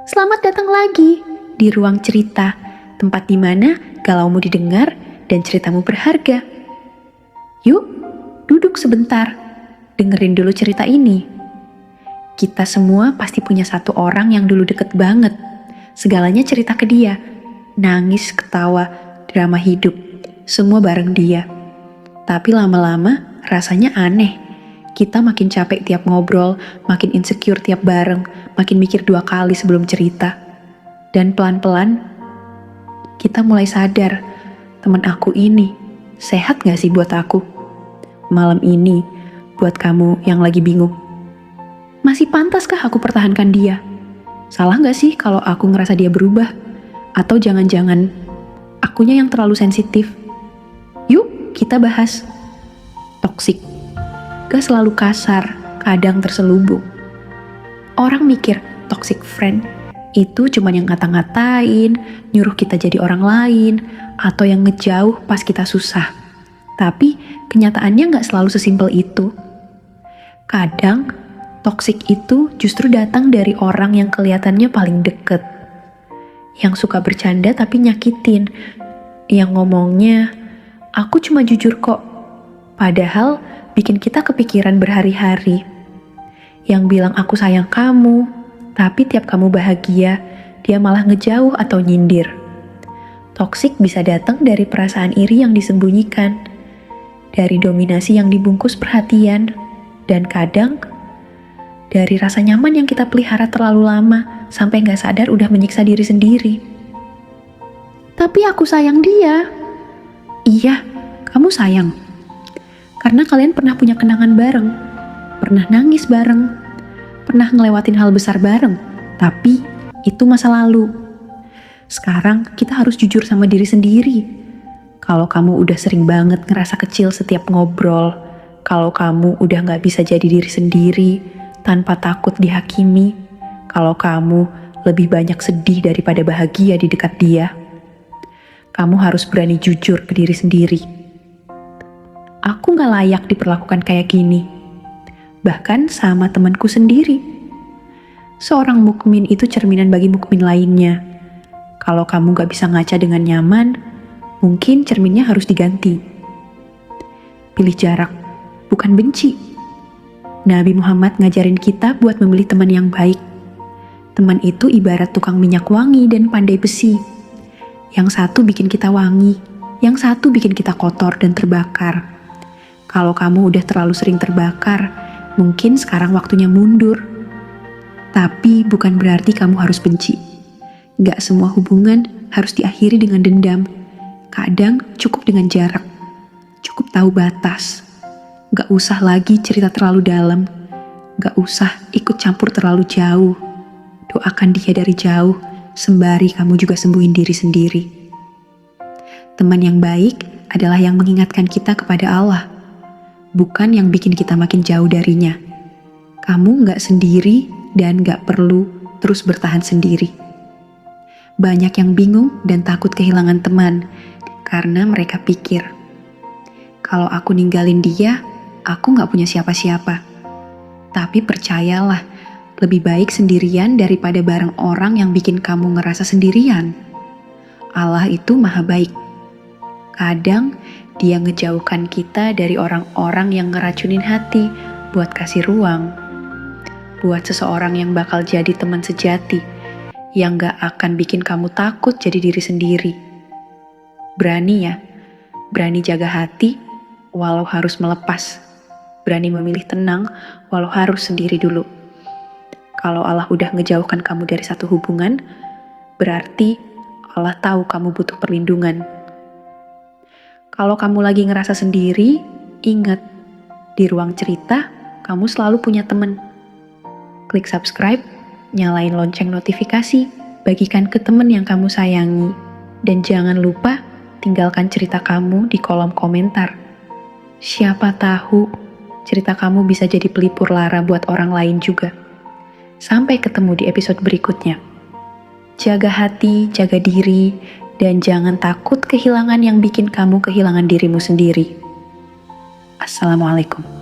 Selamat datang lagi di ruang cerita, tempat di mana galaumu didengar dan ceritamu berharga. Yuk, duduk sebentar, dengerin dulu cerita ini. Kita semua pasti punya satu orang yang dulu deket banget. Segalanya cerita ke dia, nangis, ketawa, drama hidup, semua bareng dia. Tapi lama-lama rasanya aneh. Kita makin capek tiap ngobrol, makin insecure tiap bareng, makin mikir 2 kali sebelum cerita. Dan pelan-pelan, kita mulai sadar, teman aku ini sehat gak sih buat aku? Malam ini, buat kamu yang lagi bingung, masih pantaskah aku pertahankan dia? Salah gak sih kalau aku ngerasa dia berubah? Atau jangan-jangan akunya yang terlalu sensitif? Yuk kita bahas. Toksik gak selalu kasar, kadang terselubung. Orang mikir toxic friend itu cuman yang ngata-ngatain, nyuruh kita jadi orang lain, atau yang ngejauh pas kita susah. Tapi kenyataannya gak selalu sesimpel itu. Kadang toxic itu justru datang dari orang yang kelihatannya paling deket, yang suka bercanda tapi nyakitin, yang ngomongnya, aku cuma jujur kok, padahal bikin kita kepikiran berhari-hari. Yang bilang aku sayang kamu, tapi tiap kamu bahagia, dia malah ngejauh atau nyindir. Toksik bisa datang dari perasaan iri yang disembunyikan, dari dominasi yang dibungkus perhatian, dan kadang dari rasa nyaman yang kita pelihara terlalu lama sampai gak sadar udah menyiksa diri sendiri. Tapi aku sayang dia. Iya, kamu sayang. Karena kalian pernah punya kenangan bareng, pernah nangis bareng, pernah ngelewatin hal besar bareng, tapi itu masa lalu. Sekarang kita harus jujur sama diri sendiri. Kalau kamu udah sering banget ngerasa kecil setiap ngobrol, kalau kamu udah gak bisa jadi diri sendiri tanpa takut dihakimi, kalau kamu lebih banyak sedih daripada bahagia di dekat dia, kamu harus berani jujur ke diri sendiri. Aku gak layak diperlakukan kayak gini. Bahkan sama temanku sendiri. Seorang mukmin itu cerminan bagi mukmin lainnya. Kalau kamu gak bisa ngaca dengan nyaman, mungkin cerminnya harus diganti. Pilih jarak, bukan benci. Nabi Muhammad ngajarin kita buat memilih teman yang baik. Teman itu ibarat tukang minyak wangi dan pandai besi. Yang satu bikin kita wangi, yang satu bikin kita kotor dan terbakar. Kalau kamu udah terlalu sering terbakar, mungkin sekarang waktunya mundur. Tapi bukan berarti kamu harus benci. Gak semua hubungan harus diakhiri dengan dendam. Kadang cukup dengan jarak. Cukup tahu batas. Gak usah lagi cerita terlalu dalam. Gak usah ikut campur terlalu jauh. Doakan dia dari jauh, sembari kamu juga sembuhin diri sendiri. Teman yang baik adalah yang mengingatkan kita kepada Allah, bukan yang bikin kita makin jauh darinya. Kamu gak sendiri dan gak perlu terus bertahan sendiri. Banyak yang bingung dan takut kehilangan teman, karena mereka pikir, kalau aku ninggalin dia, aku gak punya siapa-siapa. Tapi percayalah, lebih baik sendirian daripada bareng orang yang bikin kamu ngerasa sendirian. Allah itu maha baik. Kadang dia ngejauhkan kita dari orang-orang yang ngeracunin hati buat kasih ruang. Buat seseorang yang bakal jadi teman sejati, yang gak akan bikin kamu takut jadi diri sendiri. Berani ya, berani jaga hati walau harus melepas. Berani memilih tenang walau harus sendiri dulu. Kalau Allah udah ngejauhkan kamu dari satu hubungan, berarti Allah tahu kamu butuh perlindungan. Kalau kamu lagi ngerasa sendiri, ingat, di ruang cerita, kamu selalu punya teman. Klik subscribe, nyalain lonceng notifikasi, bagikan ke teman yang kamu sayangi. Dan jangan lupa, tinggalkan cerita kamu di kolom komentar. Siapa tahu, cerita kamu bisa jadi pelipur lara buat orang lain juga. Sampai ketemu di episode berikutnya. Jaga hati, jaga diri, dan jangan takut kehilangan yang bikin kamu kehilangan dirimu sendiri. Assalamualaikum.